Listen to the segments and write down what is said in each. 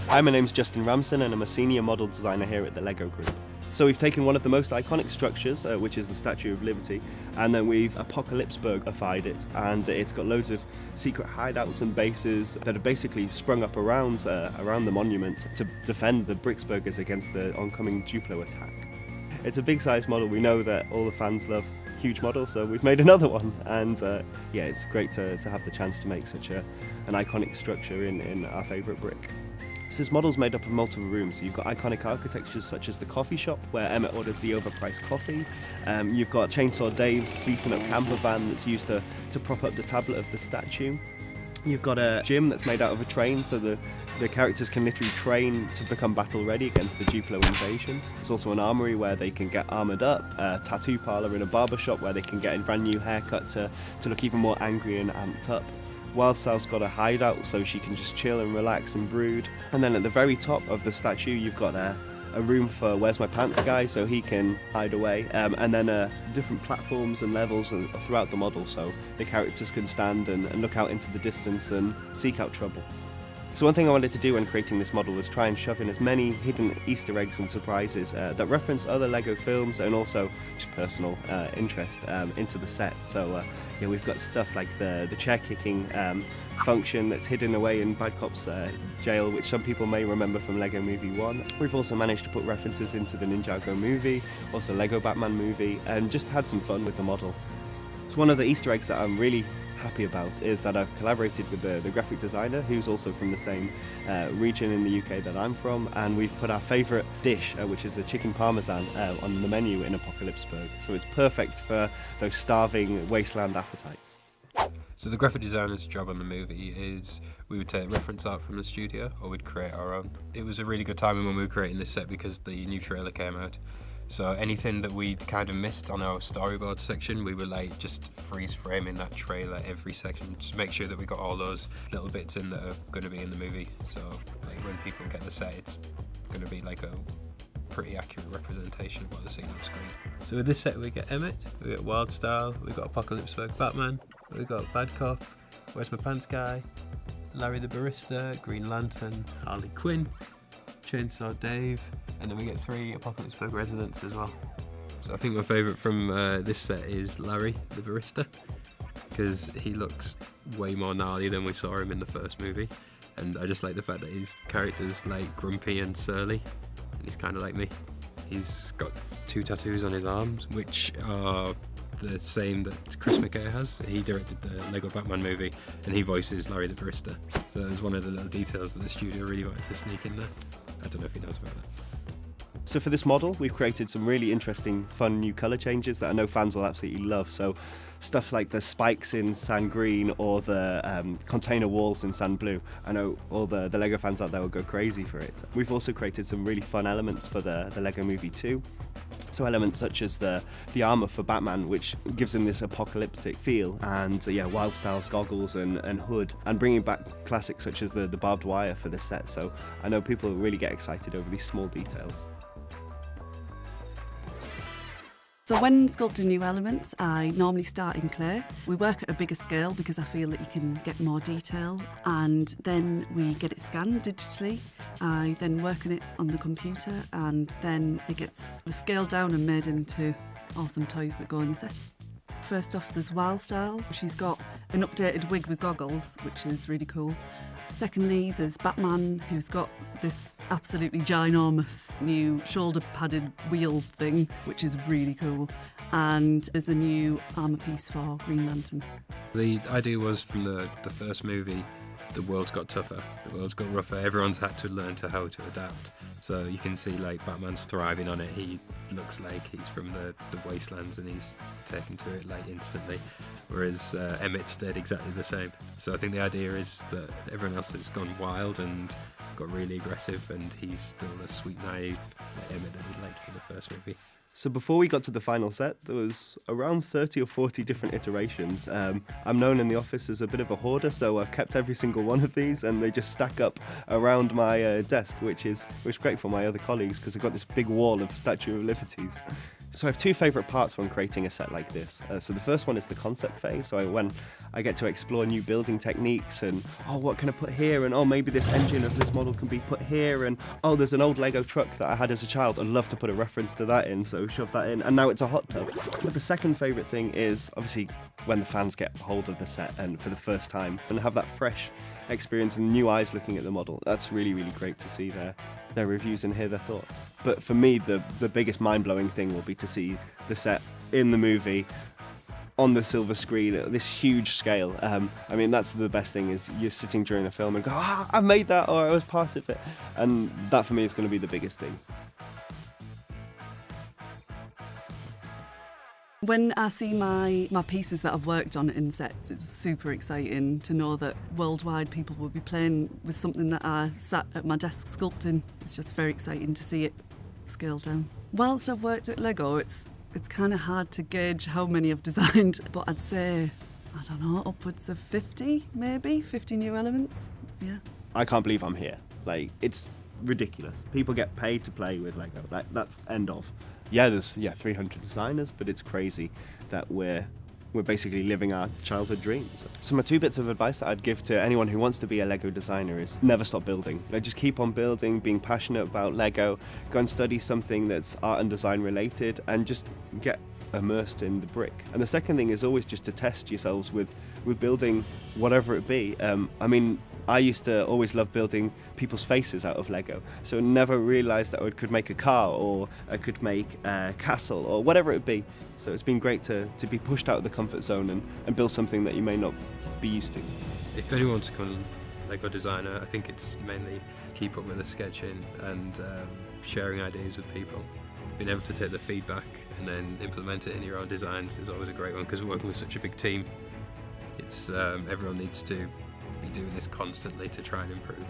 Hi, my name's Justin Ramson and I'm a senior model designer here at the LEGO Group. So we've taken one of the most iconic structures, which is the Statue of Liberty, and then we've Apocalypseburg-ified it, and it's got loads of secret hideouts and bases that are basically sprung up around the monument to defend the Bricksburgers against the oncoming Duplo attack. It's a big size model. We know that all the fans love huge models, so we've made another one, and yeah, it's great to have the chance to make such an iconic structure in our favourite brick. So this model's made up of multiple rooms. So you've got iconic architectures such as the coffee shop, where Emmett orders the overpriced coffee. You've got Chainsaw Dave's beaten up camper van that's used to prop up the tablet of the statue. You've got a gym that's made out of a train, so the characters can literally train to become battle ready against the Duplo invasion. There's also an armory where they can get armoured up, a tattoo parlour and a barber shop where they can get a brand new haircut to look even more angry and amped up. Wildstyle's got a hideout so she can just chill and relax and brood. And then at the very top of the statue you've got a room for Where's My Pants guy, so he can hide away, and then different platforms and levels throughout the model so the characters can stand and look out into the distance and seek out trouble. So one thing I wanted to do when creating this model was try and shove in as many hidden Easter eggs and surprises that reference other LEGO films and also just personal interest into the set. So yeah, we've got stuff like the chair kicking function that's hidden away in Bad Cop's jail, which some people may remember from LEGO Movie 1. We've also managed to put references into the Ninjago movie, also LEGO Batman movie, and just had some fun with the model. So one of the Easter eggs that I'm really happy about is that I've collaborated with the graphic designer, who's also from the same region in the UK that I'm from, and we've put our favourite dish, which is a chicken parmesan, on the menu in Apocalypseburg. So it's perfect for those starving wasteland appetites. So the graphic designer's job on the movie is we would take reference art from the studio or we'd create our own. It was a really good time when we were creating this set because the new trailer came out. So anything that we'd kind of missed on our storyboard section, we were like just freeze framing that trailer every section to make sure that we got all those little bits in that are going to be in the movie. So like when people get the set, it's going to be like a pretty accurate representation of what they're seeing on screen. So with this set we get Emmett, we get Wildstyle, we got Apocalypseburg Batman, we got Bad Cop, Where's My Pants guy, Larry the Barista, Green Lantern, Harley Quinn, Chainsaw Dave, and then we get 3 Apocalypseburg residents as well. So I think my favourite from this set is Larry the Barista, because he looks way more gnarly than we saw him in the first movie, and I just like the fact that his character's like grumpy and surly, and he's kind of like me. He's got 2 tattoos on his arms, which are the same that Chris McKay has. He directed the Lego Batman movie and he voices Larry the Barista. So there's one of the little details that the studio really wanted to sneak in there. I don't know if he knows about that. So for this model, we've created some really interesting, fun new colour changes that I know fans will absolutely love. So stuff like the spikes in sand green or the container walls in sand blue. I know all the LEGO fans out there will go crazy for it. We've also created some really fun elements for the LEGO Movie 2. So elements such as the armour for Batman, which gives him this apocalyptic feel, and yeah, Wildstyle's goggles and hood, and bringing back classics such as the barbed wire for the set. So I know people really get excited over these small details. So when sculpting new elements, I normally start in clay. We work at a bigger scale because I feel that you can get more detail, and then we get it scanned digitally. I then work on it on the computer, and then it gets scaled down and made into awesome toys that go in the set. First off, there's Wildstyle. She's got an updated wig with goggles, which is really cool. Secondly, there's Batman, who's got this absolutely ginormous new shoulder-padded wheel thing, which is really cool. And there's a new armour piece for Green Lantern. The idea was from the first movie, the world's got tougher, the world's got rougher, everyone's had to learn how to adapt. So you can see like Batman's thriving on it. He looks like he's from the wastelands and he's taken to it like instantly, whereas Emmett stayed exactly the same. So I think the idea is that everyone else has gone wild and got really aggressive, and he's still a sweet, naive like Emmett that we liked from the first movie. So before we got to the final set, there was around 30 or 40 different iterations. I'm known in the office as a bit of a hoarder, so I've kept every single one of these, and they just stack up around my desk, which is great for my other colleagues because I've got this big wall of Statue of Liberties. So I have two favourite parts when creating a set like this. So the first one is the concept phase. So when I get to explore new building techniques and, oh, what can I put here? And, oh, maybe this engine of this model can be put here. And, oh, there's an old Lego truck that I had as a child. I'd love to put a reference to that in, so shove that in. And now it's a hot tub. But the second favourite thing is, obviously, when the fans get hold of the set and for the first time and have that fresh experience and new eyes looking at the model. That's really, really great to see their reviews and hear their thoughts. But for me, the biggest mind-blowing thing will be to see the set in the movie on the silver screen at this huge scale. I mean, that's the best thing, is you're sitting during a film and go, ah, I made that, or I was part of it. And that for me is going to be the biggest thing. When I see my pieces that I've worked on in sets, it's super exciting to know that worldwide people will be playing with something that I sat at my desk sculpting. It's just very exciting to see it scaled down. Whilst I've worked at Lego, it's kind of hard to gauge how many I've designed, but I'd say, I don't know, upwards of 50 maybe, 50 new elements, yeah. I can't believe I'm here. Like, it's ridiculous. People get paid to play with Lego. Like, that's end of. Yeah, there's 300 designers, but it's crazy that we're basically living our childhood dreams. So my two bits of advice that I'd give to anyone who wants to be a Lego designer is never stop building. Like, just keep on building, being passionate about Lego, go and study something that's art and design related, and just get immersed in the brick. And the second thing is always just to test yourselves with building whatever it be. I mean, I used to always love building people's faces out of Lego, so never realised that I could make a car, or I could make a castle, or whatever it be. So it's been great to be pushed out of the comfort zone and build something that you may not be used to. If anyone wants to become a Lego designer, I think it's mainly keep up with the sketching and sharing ideas with people. Being able to take the feedback and then implement it in your own designs is always a great one, because we're working with such a big team. It's everyone needs to be doing this constantly to try and improve.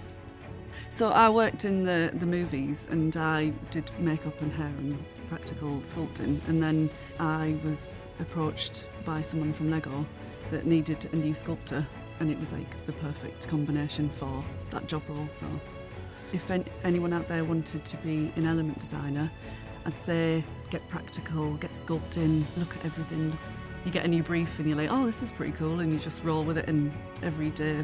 So I worked in the movies, and I did makeup and hair and practical sculpting, and then I was approached by someone from Lego that needed a new sculptor, and it was like the perfect combination for that job role. So if anyone out there wanted to be an element designer, I'd say get practical, get sculpting, look at everything. You get a new brief and you're like, oh, this is pretty cool, and you just roll with it, and every day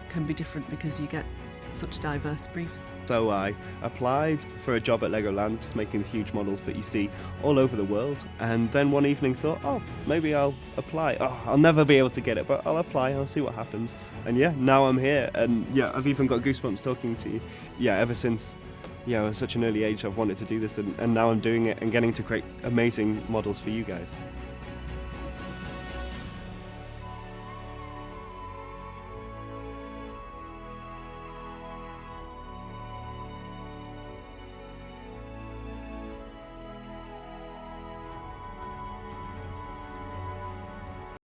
can be different because you get such diverse briefs. So I applied for a job at Legoland, making the huge models that you see all over the world, and then one evening thought, oh, maybe I'll apply. Oh, I'll never be able to get it, but I'll apply, I'll see what happens. And yeah, now I'm here, and yeah, I've even got goosebumps talking to you. Yeah, ever since at such an early age I've wanted to do this, and now I'm doing it and getting to create amazing models for you guys.